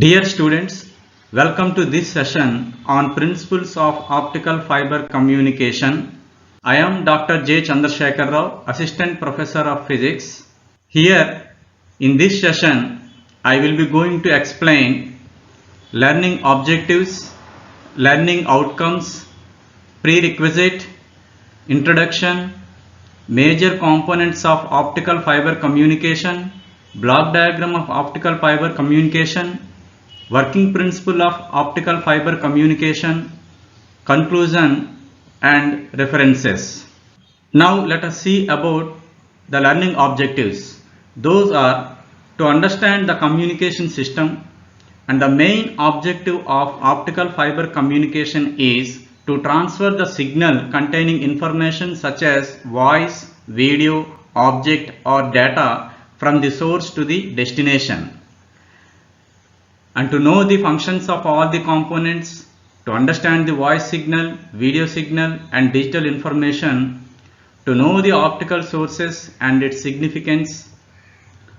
Dear students, welcome to this session on Principles of Optical Fiber Communication. I am Dr. J. Chandrasekhar Rao, Assistant Professor of Physics. Here in this session, I will be going to explain learning objectives, learning outcomes, prerequisite, introduction, major components of optical fiber communication, block diagram of optical fiber communication, working principle of optical fiber communication, conclusion and references. Now let us see about the learning objectives. Those are to understand the communication system, and the main objective of optical fiber communication is to transfer the signal containing information such as voice, video, object or data from the source to the destination, and to know the functions of all the components, to understand the voice signal, video signal and digital information, to know the optical sources and its significance,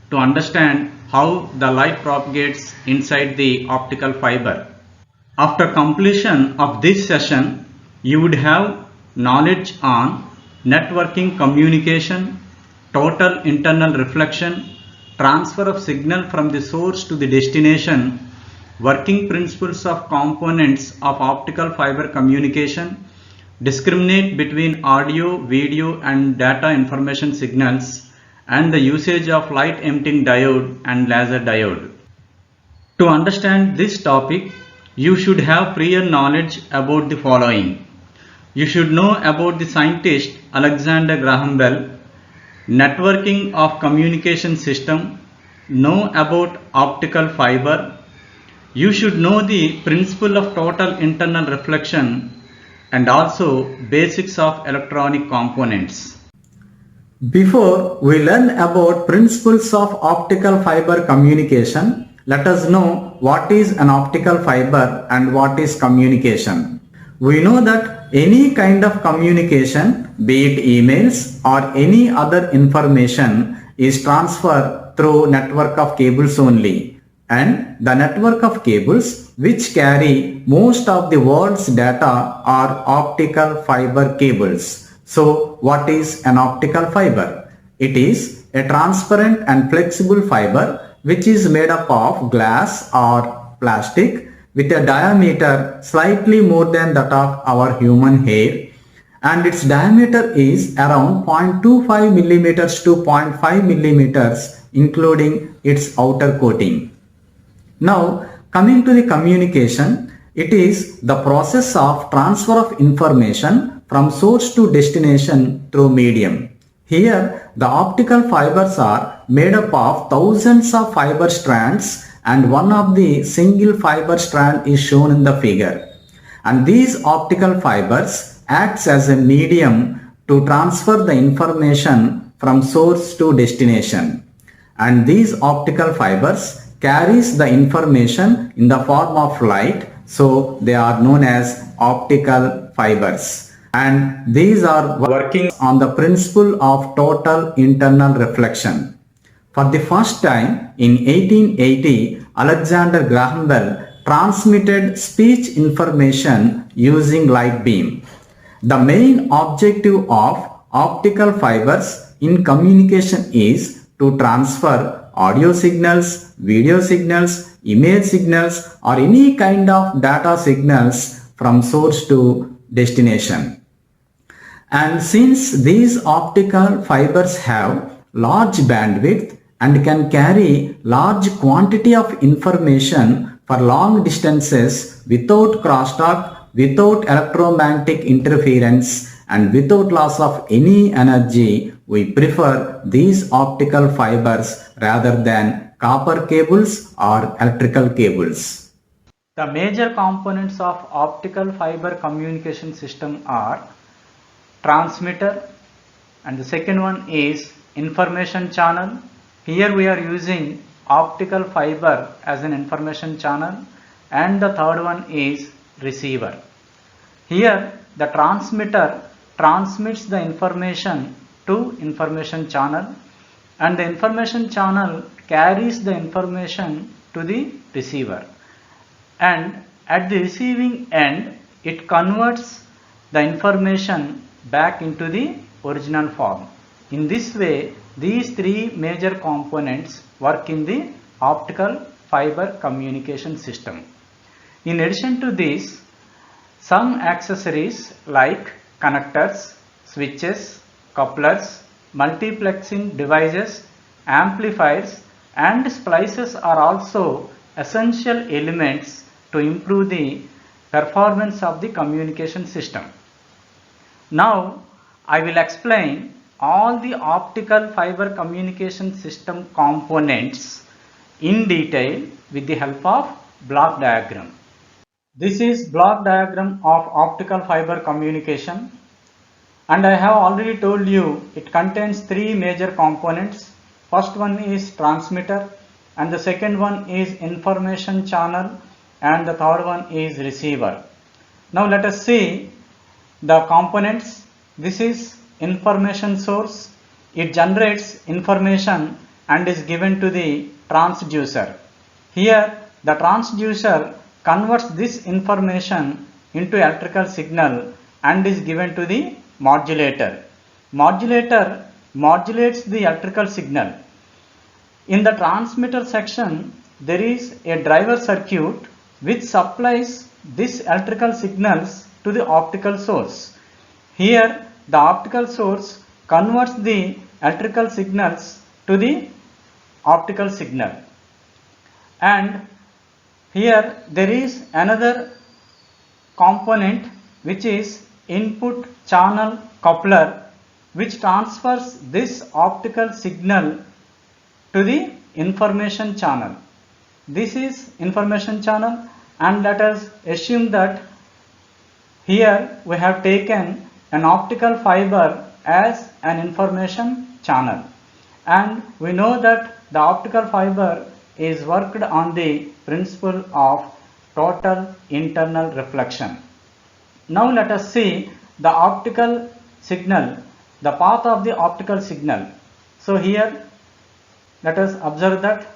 to understand how the light propagates inside the optical fiber. After completion of this session, you would have knowledge on networking communication, total internal reflection, transfer of signal from the source to the destination, working principles of components of optical fiber communication, discriminate between audio, video and data information signals, and the usage of light emitting diode and laser diode. To understand this topic, you should have prior knowledge about the following. You should know about the scientist Alexander Graham Bell, networking of communication system, know about optical fiber. You should know the principle of total internal reflection and also basics of electronic components. Before we learn about principles of optical fiber communication, let us know what is an optical fiber and what is communication. We know that any kind of communication, be it emails or any other information, is transferred through network of cables only. And the network of cables which carry most of the world's data are optical fiber cables. So what is an optical fiber? It is a transparent and flexible fiber which is made up of glass or plastic with a diameter slightly more than that of our human hair, and its diameter is around 0.25 millimeters to 0.5 millimeters including its outer coating. Now coming to the communication, it is the process of transfer of information from source to destination through medium. Here the optical fibers are made up of thousands of fiber strands, and one of the single fiber strand is shown in the figure. And these optical fibers acts as a medium to transfer the information from source to destination. And these optical fibers carries the information in the form of light, so they are known as optical fibers. And these are working on the principle of total internal reflection. For the first time in 1880, Alexander Graham Bell transmitted speech information using light beam. The main objective of optical fibers in communication is to transfer audio signals, video signals, image signals or any kind of data signals from source to destination. And since these optical fibers have large bandwidth and can carry large quantity of information for long distances without crosstalk, without electromagnetic interference and without loss of any energy, we prefer these optical fibers rather than copper cables or electrical cables. The major components of optical fiber communication system are transmitter, and the second one is information channel. Here we are using optical fiber as an information channel, and the third one is receiver. Here the transmitter transmits the information to information channel, and the information channel carries the information to the receiver, and at the receiving end it converts the information back into the original form. In this way, these three major components work in the optical fiber communication system. In addition to this, some accessories like connectors, switches, couplers, multiplexing devices, amplifiers and splices are also essential elements to improve the performance of the communication system. Now I will explain all the optical fiber communication system components in detail with the help of block diagram. This is block diagram of optical fiber communication, and I have already told you it contains three major components. First one is transmitter, and the second one is information channel, and the third one is receiver. Now let us see the components. This is information source. It generates information and is given to the transducer. Here the transducer converts this information into electrical signal and is given to the modulator. Modulator modulates the electrical signal. In the transmitter section, there is a driver circuit which supplies these electrical signals to the optical source. Here the optical source converts the electrical signals to the optical signal, and here there is another component which is input channel coupler, which transfers this optical signal to the information channel. This is information channel, and let us assume that here we have taken an optical fiber as an information channel, and we know that the optical fiber is worked on the principle of total internal reflection. Now let us see the optical signal, the path of the optical signal. So here let us observe that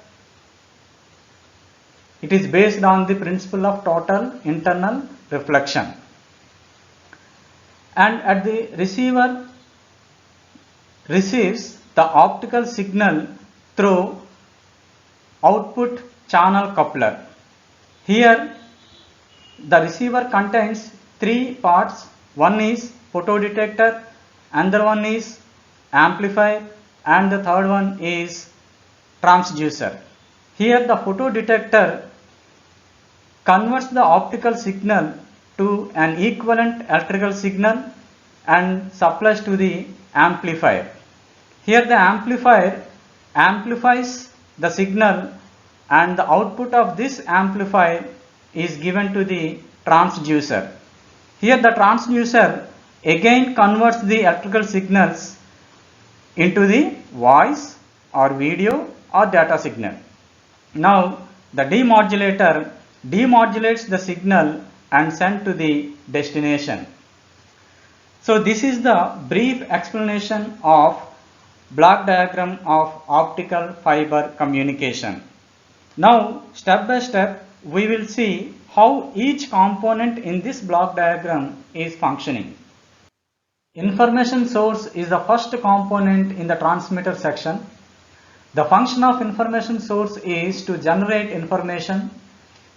it is based on the principle of total internal reflection, and at the receiver receives the optical signal through output channel coupler. Here the receiver contains three parts. One is photodetector, another one is amplifier, and the third one is transducer. Here the photodetector converts the optical signal to an equivalent electrical signal and supplies to the amplifier. Here the amplifier amplifies the signal, and the output of this amplifier is given to the transducer. Here the transducer again converts the electrical signals into the voice or video or data signal. Now the demodulator demodulates the signal and sent to the destination. So this is the brief explanation of block diagram of optical fiber communication. Now step by step we will see how each component in this block diagram is functioning. Information source is the first component in the transmitter section. The function of information source is to generate information.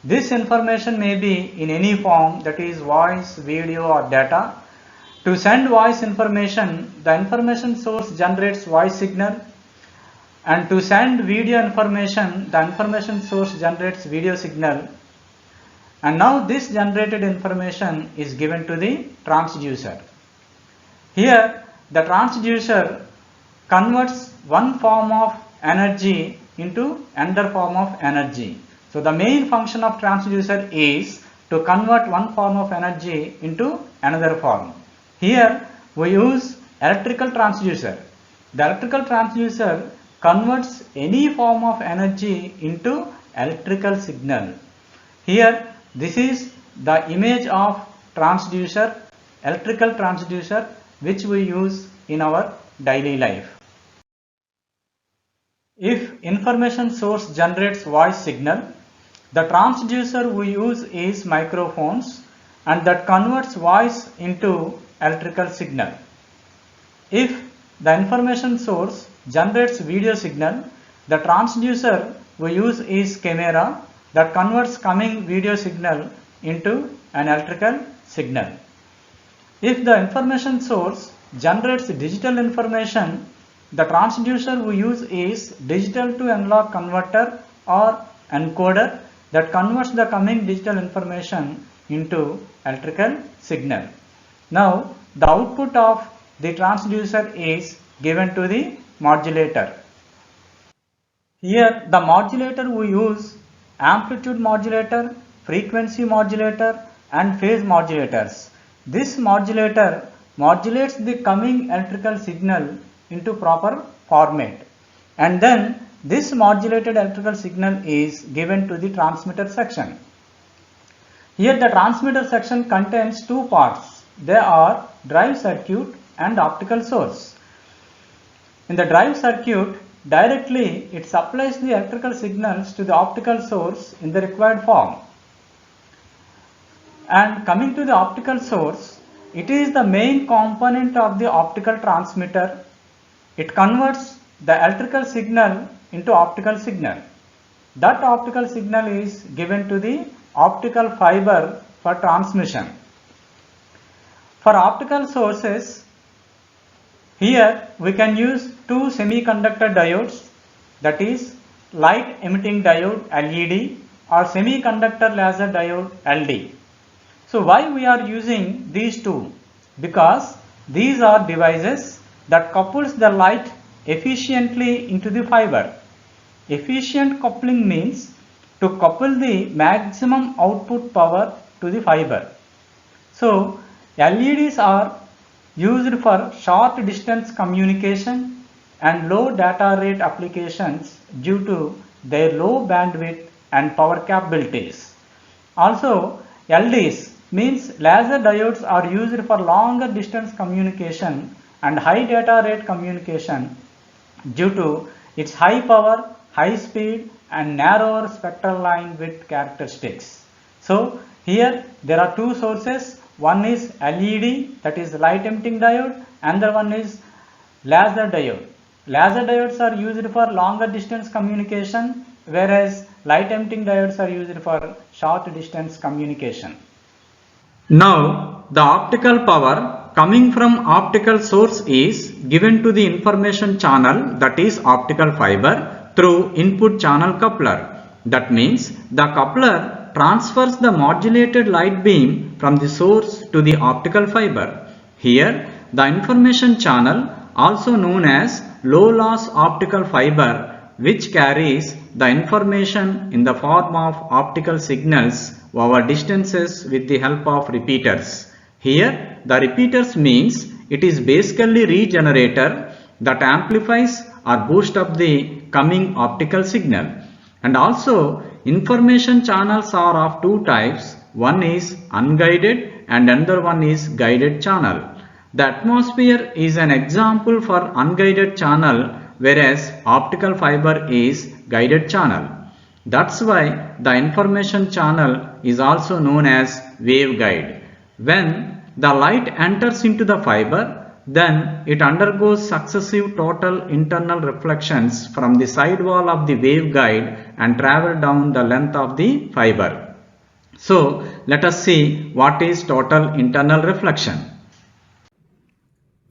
This information may be in any form, that is voice, video or data. To send voice information, the information source generates voice signal, and to send video information, the information source generates video signal, and now this generated information is given to the transducer. Here the transducer converts one form of energy into another form of energy. So the main function of transducer is to convert one form of energy into another form. Here we use electrical transducer. The electrical transducer converts any form of energy into electrical signal. Here this is the image of transducer, electrical transducer, which we use in our daily life. If information source generates voice signal, the transducer we use is microphones and that converts voice into electrical signal. If the information source generates video signal, the transducer we use is camera that converts coming video signal into an electrical signal. If the information source generates digital information, the transducer we use is digital to analog converter or encoder that converts the coming digital information into electrical signal. Now the output of the transducer is given to the modulator. Here the modulator we use amplitude modulator, frequency modulator and phase modulators. This modulator modulates the coming electrical signal into proper format, and then this modulated electrical signal is given to the transmitter section. Here the transmitter section contains two parts. They are drive circuit and optical source. In the drive circuit, directly it supplies the electrical signals to the optical source in the required form. And coming to the optical source, it is the main component of the optical transmitter. It converts the electrical signal into optical signal. That optical signal is given to the optical fiber for transmission. For optical sources, here we can use two semiconductor diodes, that is light emitting diode LED or semiconductor laser diode LD. So why we are using these two? Because these are devices that couples the light efficiently into the fiber. Efficient coupling means to couple the maximum output power to the fiber. So LEDs are used for short distance communication and low data rate applications due to their low bandwidth and power capabilities. Also LDs means laser diodes are used for longer distance communication and high data rate communication due to its high power, high speed and narrower spectral line width characteristics. So here there are two sources. One is LED, that is light emitting diode, and the one is laser diode. Laser diodes are used for longer distance communication, whereas light emitting diodes are used for short distance communication. Now the optical power coming from optical source is given to the information channel, that is optical fiber, through input channel coupler. That means the coupler transfers the modulated light beam from the source to the optical fiber. Here the information channel, also known as low loss optical fiber, which carries the information in the form of optical signals over distances with the help of repeaters. Here the repeaters means it is basically regenerator that amplifies or boosts up the coming optical signal. And also information channels are of two types. One is unguided and another one is guided channel. The atmosphere is an example for unguided channel, whereas optical fiber is guided channel. That's why the information channel is also known as waveguide. When the light enters into the fiber, then it undergoes successive total internal reflections from the side wall of the waveguide and travel down the length of the fiber. So let us see what is total internal reflection.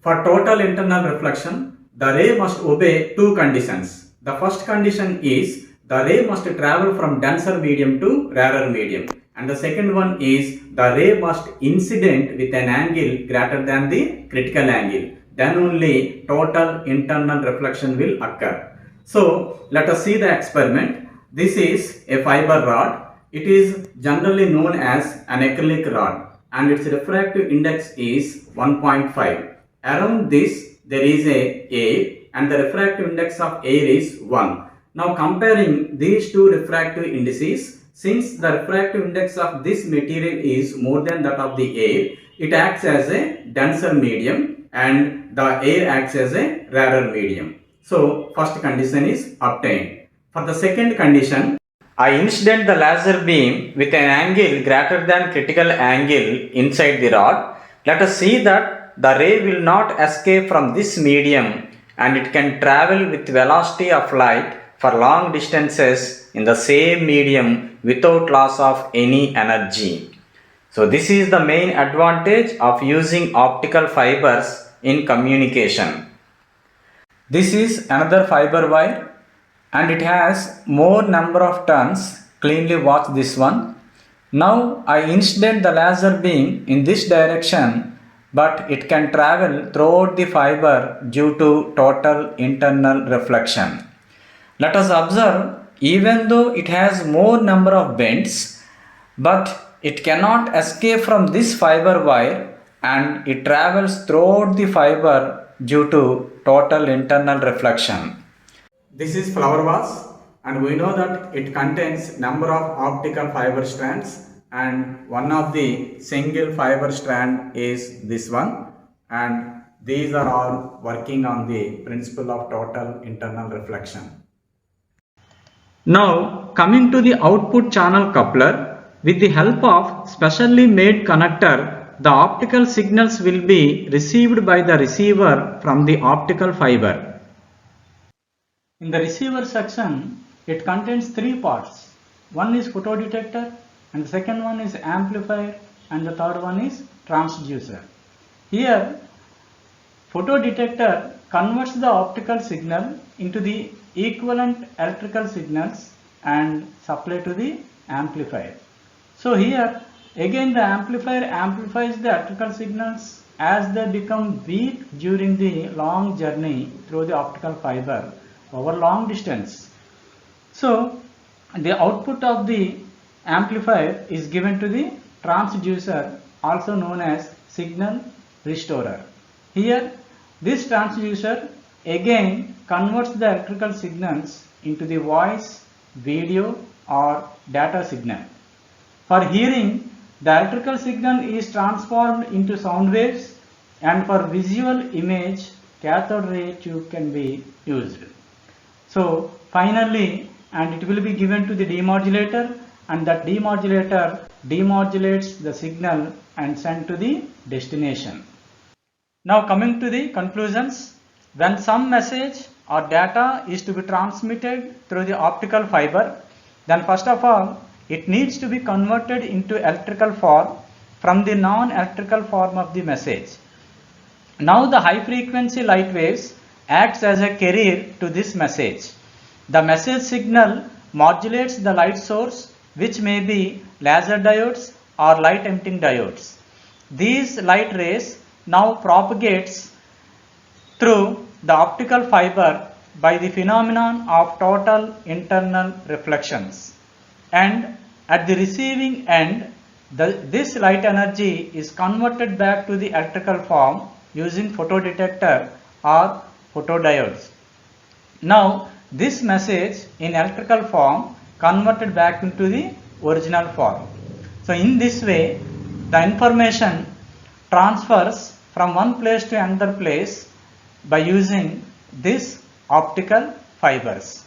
For total internal reflection, the ray must obey two conditions. The first condition is the ray must travel from denser medium to rarer medium, and the second one is the ray must incident with an angle greater than the critical angle. Then only total internal reflection will occur. So let us see the experiment. This is a fiber rod. It is generally known as an acrylic rod and its refractive index is 1.5. Around this there is a air and the refractive index of air is 1. Now comparing these two refractive indices, since the refractive index of this material is more than that of the air, it acts as a denser medium and the air acts as a rarer medium. So first condition is obtained. For the second condition, I incident the laser beam with an angle greater than critical angle inside the rod. Let us see that the ray will not escape from this medium and it can travel with velocity of light for long distances in the same medium without loss of any energy. So this is the main advantage of using optical fibers in communication. This is another fiber wire and it has more number of turns. Cleanly watch this one. Now I incident the laser beam in this direction, but it can travel throughout the fiber due to total internal reflection. Let us observe, even though it has more number of bends, but it cannot escape from this fiber wire and it travels throughout the fiber due to total internal reflection. This is flower vase and we know that it contains number of optical fiber strands and one of the single fiber strand is this one, and these are all working on the principle of total internal reflection. Now coming to the output channel coupler, with the help of specially made connector, the optical signals will be received by the receiver from the optical fiber. In the receiver section, it contains three parts. One is photodetector, and the second one is amplifier, and the third one is transducer. Here, photodetector converts the optical signal into the equivalent electrical signals and supply to the amplifier. So here again the amplifier amplifies the electrical signals as they become weak during the long journey through the optical fiber over long distance. So the output of the amplifier is given to the transducer, also known as signal restorer. Here this transducer again converts the electrical signals into the voice, video or data signal. For hearing, the electrical signal is transformed into sound waves, and for visual image, cathode ray tube can be used. So finally, and it will be given to the demodulator, and that demodulator demodulates the signal and sent to the destination. Now coming to the conclusions, when some message or data is to be transmitted through the optical fiber, then first of all it needs to be converted into electrical form from the non-electrical form of the message. Now the high frequency light waves acts as a carrier to this message. The message signal modulates the light source, which may be laser diodes or light emitting diodes. These light rays now propagates through the optical fiber by the phenomenon of total internal reflections, and at the receiving end this light energy is converted back to the electrical form using photodetector or photodiodes. Now this message in electrical form converted back into the original form. So in this way the information transfers from one place to another place by using this optical fibers.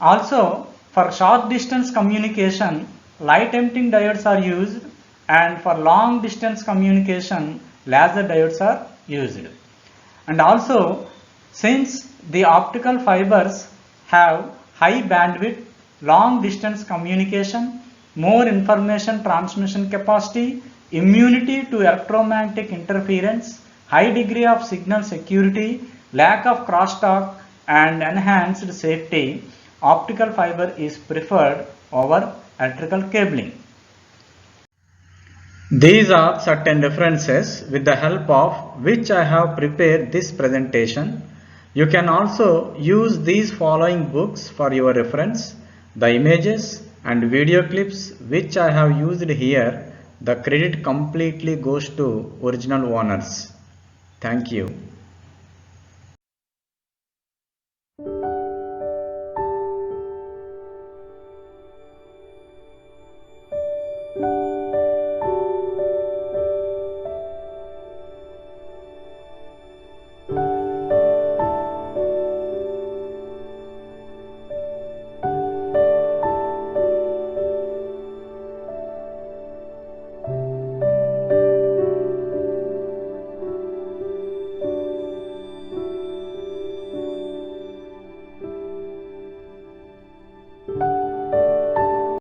Also for short distance communication, light emitting diodes are used, and for long distance communication laser diodes are used. And also, since the optical fibers have high bandwidth, long distance communication, more information transmission capacity, immunity to electromagnetic interference, high degree of signal security, lack of crosstalk and enhanced safety, optical fiber is preferred over electrical cabling. These are certain references with the help of which I have prepared this presentation. You can also use these following books for your reference. The images and video clips which I have used here, the credit completely goes to original owners. Thank you.